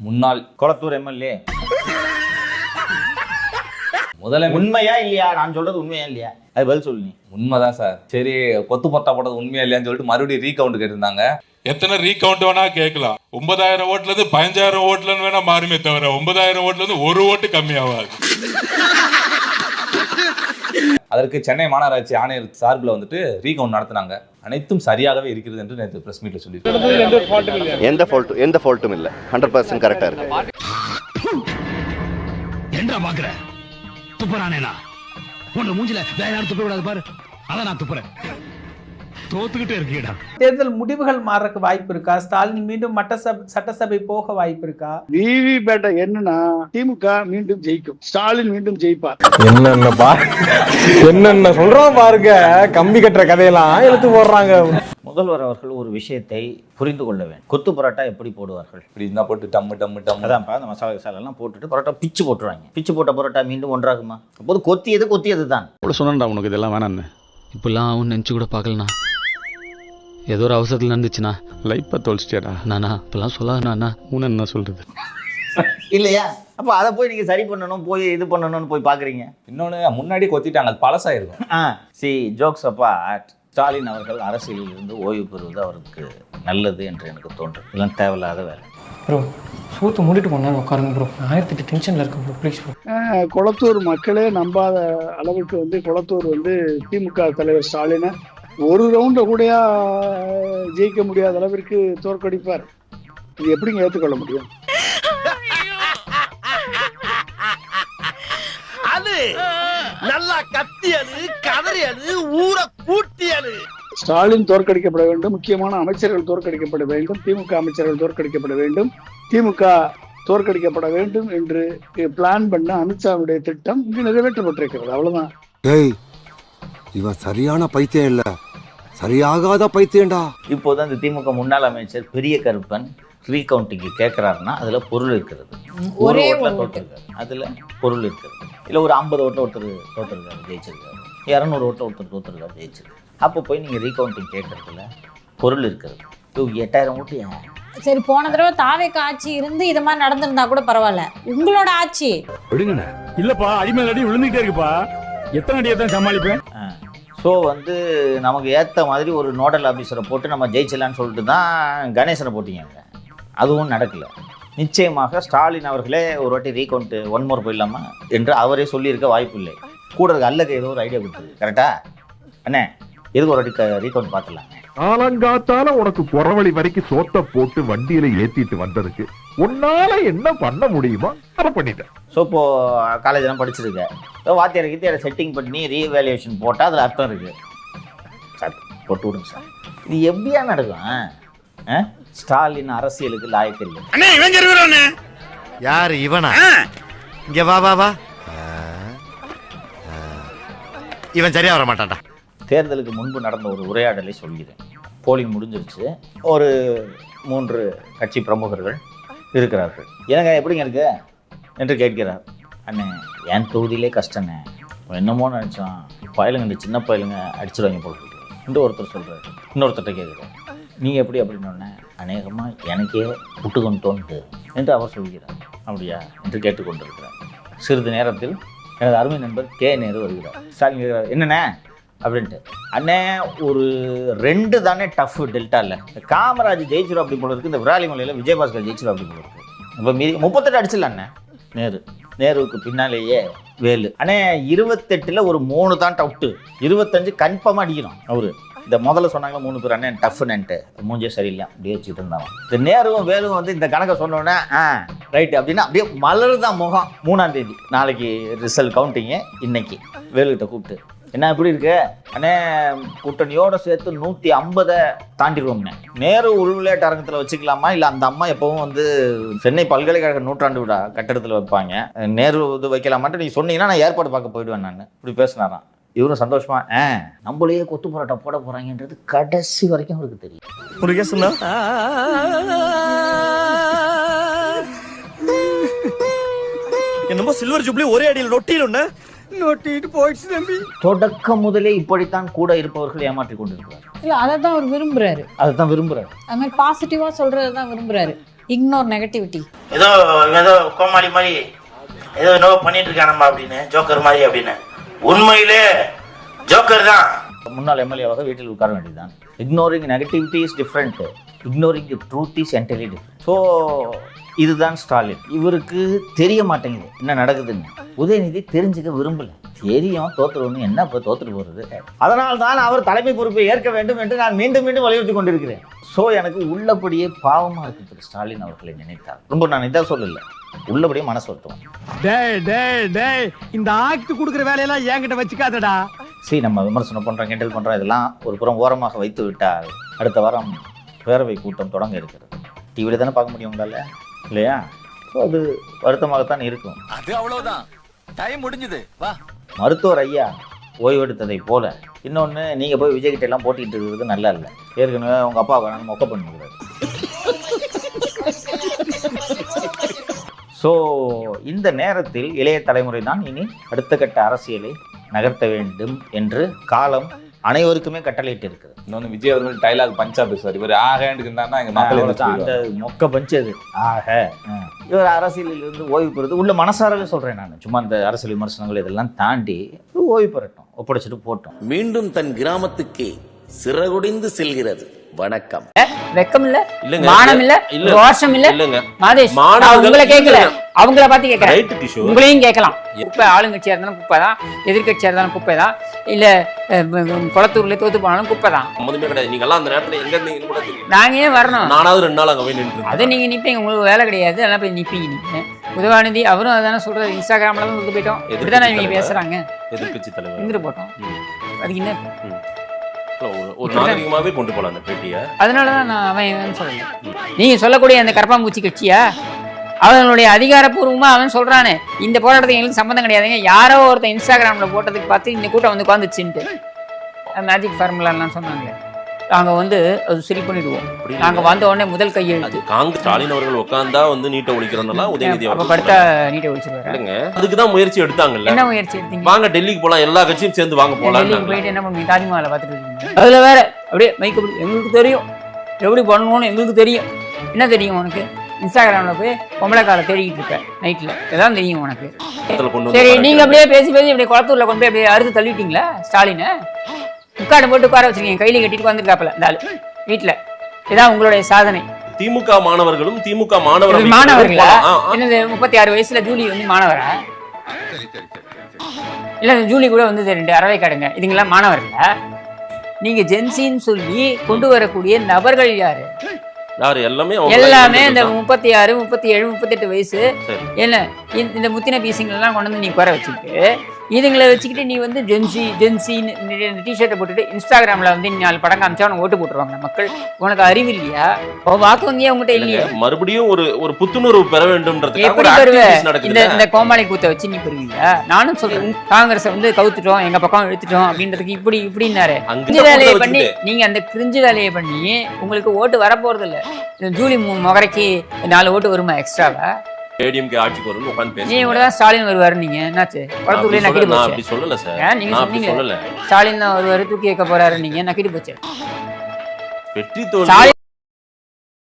முன்னாள் கொளத்தூர் எம்எல்ஏ முதலமைச்சர் உண்மையா இல்லையா? நான் சொல்றது உண்மையா இல்லையா? அது பதில் சொல்லு நீ. உண்மைதான் சார். சரி, கொத்து பொத்தா போட்டது உண்மையா இல்லையான்னு சொல்லிட்டு மறுபடியும் ரீகவுண்ட் கேட்டிருந்தாங்க. எத்தனை ரீகவுண்ட் வேணா கேட்கலாம். 9000 ஓட்டுல இருந்து 15000 ஓட்டுல வேணா மாறுமே தவிர 9000 ஓட்டுல இருந்து ஒரு ஓட்டு கம்மியாகாது. அதற்கு சென்னை மாநகராட்சி ஆணையர் சார்பில் வந்துட்டு ரீகவுண்ட் நடத்தினாங்க. அனைத்தும் சரியாகவே இருக்கிறது என்று நேற்று பிரஸ் மீட்ல சொல்லியிருக்காங்க. எந்த ஃபால்ட்டும் இல்லை, 100% கரெக்டா இருக்கு. என்ன பாக்குற? துப்புறானேனா உன்ன மூஞ்சில வேற யாரும் துப்ப கூடாது பாரு. அதான் நான் துப்புறேன். தோத்துக்கிட்டே இருக்கீடா. தேர்தல் முடிவுகள் மாறக்கு வாய்ப்பு இருக்கா? ஸ்டாலின் மீண்டும் சட்டசபை போக வாய்ப்பு இருக்கா? விவிபேட்டை என்னன்னா திமுக மீண்டும் ஜெயிக்கும், ஸ்டாலின் மீண்டும் ஜெயிப்பார். என்னென்ன சொல்றோம் பாருங்க. கம்பி கட்டுற கதையெல்லாம் எடுத்து போடுறாங்க. முதல்வர் அவர்கள் ஒரு விஷயத்தை புரிந்து கொள்ள வேண்டும். கொத்து பரோட்டா எப்படி போடுவார்கள்? இப்படி இருந்தா போட்டு டம்மு டம்மு டம்மு அதான்ப்பா, அந்த மசாலா எல்லாம் போட்டுட்டு பரோட்டா பிச்சு போட்டுருவாங்க. பிச்சு போட்ட பரோட்டா மீண்டும் ஒன்றாகுமா? அப்போது கொத்தியது தான். சொன்னா உனக்கு இதெல்லாம் வேணான்னு இப்பெல்லாம் அவன் நினைச்சு கூட பார்க்கலண்ணா. ஏதோ ஒரு அவசரத்தில் நடந்துச்சுண்ணா. லைஃப்பை தொலைச்சிட்டியாடா. நானா இப்பெல்லாம் சொல்லாதண்ணா. உன்ன என்ன சொல்றது இல்லையா? அப்போ அதை போய் நீங்க சரி பண்ணணும், போய் இது பண்ணணும்னு போய் பாக்குறீங்க. இன்னொன்னு முன்னாடி கொத்திட்டாங்க, அது பழசாயிருக்கும். ஜோக்ஸ் அப்பார்ட், ஸ்டாலின் அவர்கள் அரசியலில் இருந்து ஓய்வு பெறுவது அவருக்கு நல்லது என்று எனக்கு தோன்றும். இதெல்லாம் தேவையில்லாத வேலை. ப்ரோ சூத்து மூடிட்டு போனாலும் உட்காருங்க ப்ரோ. 1008 டென்ஷன்ல இருக்கு ப்ரோ, ப்ளீஸ் ப்ரோ. கொளத்தூர் மக்களே நம்பாத அளவுக்கு கொளத்தூர் திமுக தலைவர் ஸ்டாலினை ஒரு ரவுண்ட கூடயா ஜெயிக்க முடியாத அளவிற்கு தோற்கடிப்பார். இது எப்படிங்க ஏற்றுக்கொள்ள முடியும்? அது நல்லா கத்தியது, கதறியது, ஊரை கூட்டியது. ஸ்டாலின் தோற்கடிக்கப்பட வேண்டும், முக்கியமான அமைச்சர்கள் தோற்கடிக்கப்பட வேண்டும், திமுக அமைச்சர்கள் தோற்கடிக்கப்பட வேண்டும், திமுக தோற்கடிக்கப்பட வேண்டும் என்று பிளான் பண்ண அமித்ஷாவுடைய திட்டம் இங்கு நிறைவேற்றப்பட்டிருக்கிறது. அவ்வளவுதான். இவன் சரியான பைத்தியம் இல்ல, சரியாகாத பைத்தியம்டா. இப்போது அந்த திமுக முன்னாள் அமைச்சர் பெரிய கருப்பன் ரீகவுண்டிங்கு கேட்கிறாருன்னா அதுல பொருள் இருக்கிறது. ஒரு ஓட்டுல தோற்றிருக்காரு, அதுல பொருள் இருக்கிறது. இல்ல ஒரு 50 ஓட்டுல ஒருத்தர் தோற்றிருக்காரு, ஜெயிச்சிருக்காரு. 200 ஓட்டுல ஒருத்தர் தோற்றிருக்காரு, ஜெயிச்சிருக்காரு. அப்போ போய் நீங்க ரீகவுண்டிங் கேட்கறதுல பொருள் இருக்கிறது. 8000 ஓட்டு ஏன்? சரி, போன தடவை தாவேக்கு ஆட்சி இருந்து இது மாதிரி நடந்திருந்தா கூட பரவாயில்ல. உங்களோட ஆட்சி விடுங்கண்ணா. இல்லப்பா, அடிமேல் அடி விழுந்துகிட்டே இருக்குப்பா. எத்தனை அடியை தான் சமாளிப்பேன். ஸோ நமக்கு ஏற்ற மாதிரி ஒரு நோடல் ஆஃபீஸரை போட்டு நம்ம ஜெயிச்சலான்னு சொல்லிட்டு தான் கணேசனை போட்டிங்க. அதுவும் நடக்கலை. நிச்சயமாக ஸ்டாலின் அவர்களே ஒரு வாட்டி ரீகவுண்ட் ஒன் மோர் போயிடலாமா என்று அவரே சொல்லியிருக்க வாய்ப்பு இல்லை. கூட இருக்க அல்லக்கு ஏதோ ஒரு ஐடியா கொடுத்தது. கரெக்டா அண்ணே? எதுக்கு ஒரு வாட்டி ரீகவுண்ட் பார்த்துலாங்க. காலங்காத்தால உனக்கு குறவழி வரைக்கும் சோத்த போட்டு வண்டியில ஏத்திட்டு வந்ததுக்கு உன்னால என்ன பண்ண முடியுமோ அதை பண்ணிட்டேன். ஸோ இப்போ காலேஜெல்லாம் படிச்சிருக்கேன். வாத்தியார் கீத்தியாரை செட்டிங் பண்ணி ரீவேல்யூவேஷன் போட்டால் அதில் அர்த்தம் இருக்கு. சார் போட்டு விடுங்க சார். இது எப்படியா நடக்கும்? ஸ்டாலின் அரசியலுக்கு லாயக்கு இல்லை. யாரு இவனா? இங்க வா வா வா. இவன் சரியா வர மாட்டான்டா. தேர்தலுக்கு முன்பு நடந்த ஒரு உரையாடலை சொல்கிறேன். போலிங் முடிஞ்சிருச்சு. ஒரு 3 கட்சி பிரமுகர்கள் இருக்கிறார்கள். எனக்கு எப்படிங்க இருக்கு என்று கேட்கிறார். அண்ணே, என் தொகுதியிலே கஷ்டண்ணே, என்னமோ நினச்சோம், பயலுங்க இந்த சின்ன பயலுங்க அடிச்சுடுவாங்க போல என்று ஒருத்தர் சொல்கிறார். இன்னொருத்தர்கிட்ட கேட்குறாரு, நீங்கள் எப்படி அப்படின்னு? அநேகமாக எனக்கே விட்டு கொண்டு தோணுது என்று அவர் சொல்கிறார். அப்படியா என்று கேட்டுக்கொண்டிருக்கிறார். சிறிது நேரத்தில் எனது அருமை நண்பர் கே நேரு வருகிறார். ஸ்டாலின் கேட்குறார், என்னண்ணே அப்படின்ட்டு. அண்ணே, ஒரு 2 தானே டஃப் டெல்டாவில். காமராஜ் ஜெயிச்சிடும் அப்படி போல இருக்குது, இந்த விராலிமலையில் விஜயபாஸ்கர் ஜெயிச்சிடும் அப்படி போல இருக்குது. இப்போ மீதி 38 அடிச்சிடல அண்ணே. நேருவுக்கு பின்னாலேயே வேலு. அண்ணே, 28ல் ஒரு 3 தான் டவுட்டு, 25 கன்ஃபார்மாக அடிக்கணும். அவரு இந்த முதல்ல சொன்னாங்க 3 பேர் அண்ணே டஃப்னுன்ட்டு, மூஞ்சே சரியில்லை அப்படியே வச்சுட்டு இருந்தாங்க. இந்த நேருவும் வேலும் இந்த கணக்கை சொன்னோடனே ரைட்டு அப்படின்னு அப்படியே மலருதான் முகம். 3ஆம் தேதி நாளைக்கு ரிசல்ட் கவுண்டிங்கு. இன்னைக்கு வேலுகிட்ட கூப்பிட்டு, என்ன எப்படி இருக்கு அண்ணே, கூட்டணியோட சேர்த்து 150 தாண்டிடுவோம்ண்ணே. நேரு உள்விளையாட்டு அரங்கத்தில் வச்சுக்கலாமா, இல்லை அந்த அம்மா எப்பவும் சென்னை பல்கலைக்கழக நூற்றாண்டு விழா கட்டடத்தில் வைப்பாங்க, நேரு இது வைக்கலாமான்ட்டு நீங்கள் சொன்னீங்கன்னா நான் ஏற்பாடு பார்க்க போயிடுவேன் நான் இப்படி பேசினாராம். இவரும் சந்தோஷமா நம்மளையே கொத்து பரோட்டா போட போறாங்கன்றது கடைசி வரைக்கும் அவருக்கு தெரியும். ஒரு கேஸ் என்னமோ சில்வர் ஜூப்ளி ஒரே அடியில் நொட்டிட்டு போயிடுச்சு தம்பி. தொடக்கம் முதலே இப்படித்தான் கூட இருப்பவர்கள் ஏமாற்றி கொண்டிருக்கிறார். இல்ல, அதான் அவர் விரும்புறாரு. அதுதான் விரும்புறாரு. அது மாதிரி பாசிட்டிவா சொல்றதுதான் விரும்புறாரு. Ignore negativity. ஏதோ கோமாளி மாதிரி ஏதோ என்னவோ பண்ணிட்டு இருக்கானம்மா அப்படின்னு, ஜோக்கர் மாதிரி அப்படின்னு. உண்மையிலே ஜோக்கர் தான். முன்னாள் எம்எல்ஏவாக வீட்டில் உட்கார வேண்டியதுதான். Ignoring negativity is different, ignoring the truth is entirely different. So இதுதான் ஸ்டாலின். இவருக்கு தெரிய மாட்டேங்குது என்ன நடக்குதுன்னு. உதயநிதி தெரிஞ்சுக்க விரும்பல. தெரியும் தோத்துருவோன்னு, என்ன இப்போ தோத்துட்டு போகிறது. அதனால் தான் அவர் தலைமை பொறுப்பை ஏற்க வேண்டும் என்று நான் மீண்டும் மீண்டும் வலியுறுத்தி கொண்டிருக்கிறேன். ஸோ எனக்கு உள்ளபடியே பாவமாக இருக்குது திரு ஸ்டாலின் அவர்களை நினைத்தார். ரொம்ப நான் இதாக சொல்லலை, உள்ளபடியே மனசு வருத்தம். இந்த ஆக்ட் கொடுக்குற வேலையெல்லாம் என்கிட்ட வச்சுக்காதடா. சரி, நம்ம விமர்சனம் பண்ணுறோம், கிண்டல் பண்ணுறோம், இதெல்லாம் ஒரு புறம் ஓரமாக வைத்து விட்டால் அடுத்த வாரம் பேரவை கூட்டம் தொடங்க இருக்கிறது. டிவியில் தானே பார்க்க முடியும் உங்களால், இல்லையா? ஸோ அது வருத்தமாகத்தான் இருக்கும். அது அவ்வளவுதான், டைம் முடிஞ்சது. வா. மருத்துவர் ஐயா ஓய்வெடுத்ததை போல இன்னொன்று, நீங்கள் போய் விஜய்கிட்ட எல்லாம் போட்டிக்கிட்டு இருக்கிறது நல்லா இல்லை. ஏற்கனவே உங்கள் அப்பா வேணாலும் மொக்க பண்ணிக்கிறாரு. ஸோ இந்த நேரத்தில் இளைய தலைமுறை தான் இனி அடுத்த கட்ட அரசியலை நகர்த்த வேண்டும் என்று காலம் அனைவருக்குமே கட்டளையிட்டு இருக்குது. இன்னொன்று விஜய் அவர்கள் டைலாக் பஞ்சா பேசுவார். இவர் ஆகேண்டுக்கு இருந்தாருன்னா எங்கள் மக்கள் அந்த மொக்க பஞ்சது ஆக. இவர் அரசியலில் இருந்து ஓய்வு பெறுது உள்ள மனசாரவே சொல்கிறேன் நான். சும்மா இந்த அரசியல் விமர்சனங்கள் இதெல்லாம் தாண்டி ஓய்வு பெறட்டும், ஒப்படைச்சிட்டு போட்டோம். மீண்டும் தன் கிராமத்துக்கு சிறகுடிந்து செல்கிறது. வணக்கம். வெக்கம் இல்ல, மானம் இல்ல, ரோஷம் இல்ல. மாதேஷ், உங்களை கேட்கல, அவங்கள பார்த்து கேட்கறேன். உங்களையும் கேட்கலாம். குப்பை ஆளுங்கட்சியா இருந்தாலும் குப்பை தான், எதிர்கட்சியா இருந்தாலும் குப்பை தான், இல்ல குளத்தூர்ல தோத்து போனாலும் குப்பை தான். நீங்க எல்லாம் அந்த நேரத்துல எங்க இருந்தீங்கன்னு கூட தெரியும். நாங்க ஏன் வரணும்? நானாவது 2 நாள் அங்க போய் நின்று. அது நீங்க நிப்பீங்க, உங்களுக்கு வேலை கிடையாது, அதெல்லாம் போய் நிப்பீங்க. நீங்க உதவாநிதி அவரும் அதான சொல்றாரு, இன்ஸ்டாகிராம்ல தான் வந்து போயிட்டோம். இப்படிதானே இவங்க பேசுறாங்க. எதிர்கட்சி தலைவர் இருந்து போட்டோம். அதுக்கு என்ன ஒரு நாகரிகமாவே கொண்டு போலாம் அந்த பேட்டியை. அதனாலதான் நான் அவன் சொல்றேன். நீங்க சொல்லக்கூடிய அந்த கரப்பாம்பூச்சி கட்சியா, அவனுடைய அதிகாரப்பூர்வமா அவன் சொல்றானே இந்த போராட்டத்துக்கு எங்களுக்கு சம்பந்தம் கிடையாதுங்க, யாரோ ஒருத்தன் இன்ஸ்டாகிராம்ல போட்டதுக்கு பார்த்து இந்த கூட்டம் வந்து உட்காந்துச்சுன்ட்டு மேஜிக் ஃபார்முலாலாம் சொன்னாங்க. நாங்க வந்து அது சரி பண்ணிடுவோம். நாங்க வந்த உடனே முதல் கையெழுத்து. காங்கிரஸ் ஸ்டாலின் அவர்கள் உட்கார்ந்தா வந்து நீட்டை ஒழிக்கிறோம்னா உதயநிதி அப்ப படுத்தா நீட்டை ஒழிச்சிருவாங்க. அதுக்கு தான் முயற்சி எடுத்தாங்கல்ல. என்ன முயற்சி எடுத்தீங்க? வாங்க டெல்லிக்கு போலாம், எல்லா கட்சியும் சேர்ந்து வாங்க போலாம். டெல்லிக்கு போயிட்டு என்ன பண்ணுவீங்க? தாஜ்மஹாலை பார்த்துட்டு இருக்கீங்க. அதுல வேற அப்படியே மைக்க எங்களுக்கு தெரியும் எப்படி பண்ணணும்னு எங்களுக்கு தெரியும். என்ன தெரியும் உனக்கு? இன்ஸ்டாகிராம்ல போய் பொம்பளை காலை தேடிக்கிட்டு இருக்க நைட்ல, இதான் தெரியும் உனக்கு. சரி, நீங்க அப்படியே பேசி இப்படி குளத்தூர்ல கொண்டு போய் அப்படியே அறுத்து தள்ளிட்டீங்களா ஸ்டாலினை? முக்காடு போட்டு உட்கார வச்சிருக்கீங்க, கையில கட்டிட்டு வந்துருக்காப்ல இந்த ஆளு வீட்டுல. இதான் உங்களுடைய சாதனை. திமுக மாணவர்களும் திமுக மாணவர்களா? என்னது 36 வயசுல ஜூலி வந்து மாணவரா? இல்ல ஜூலி கூட வந்து 2 அறவை காடுங்க, இதுங்கெல்லாம் மாணவர்களா? நீங்க ஜென்சின்னு சொல்லி கொண்டு வரக்கூடிய நபர்கள் யாரு? எல்லாமே இந்த 36, 37, 38 வயசு என்ன இந்த முத்தின பீசிங்களெல்லாம் கொண்டு வந்து நீ குறை வச்சுக்கிட்டு இதுங்களை வச்சுக்கிட்டு நீ வந்து ஜென்சின்னு டிஷர்ட்டை போட்டுட்டு இன்ஸ்டாகிராம்ல வந்து 4 படம் காமிச்சா உனக்கு ஓட்டு போட்டுருவாங்க மக்கள். உனக்கு அறிவு இல்லையா? வாக்கு வங்கியா உங்ககிட்ட இல்லையா? மறுபடியும் ஒரு புத்துணர்வு பெற வேண்டும். எப்படி பெறுவ? இந்த கோமாளி கூத்த வச்சு நீ பெறுவீங்களா? நானும் சொல்றேன், காங்கிரஸை வந்து கவுத்துட்டோம், எங்க பக்கம் இழுத்துட்டோம் அப்படின்றதுக்கு இப்படின்னாரு கிரிஞ்சு வேலையை பண்ணி நீங்க அந்த கிரிஞ்சு வேலையை பண்ணி உங்களுக்கு ஓட்டு வரப்போறது இல்ல. ஜூலி முகரைக்கு 4 ஓட்டு வருமா எக்ஸ்ட்ராவா? ஏடிஎம்கே ஆட்சிக்கு வரும்னு உட்கார்ந்து பேசுறீங்க. நீ கூட தான் ஸ்டாலின் வருவாரு. நீங்க என்னாச்சு குளத்தூர்லயே நக்கிட்டு போச்சு? அப்படி சொல்லல சார், நீங்க சொன்னீங்க ஸ்டாலின் தான் வருவாரு, தூக்கி வைக்க போறாரு. நீங்க நக்கிட்டு போச்சு. வெற்றி தோல்வி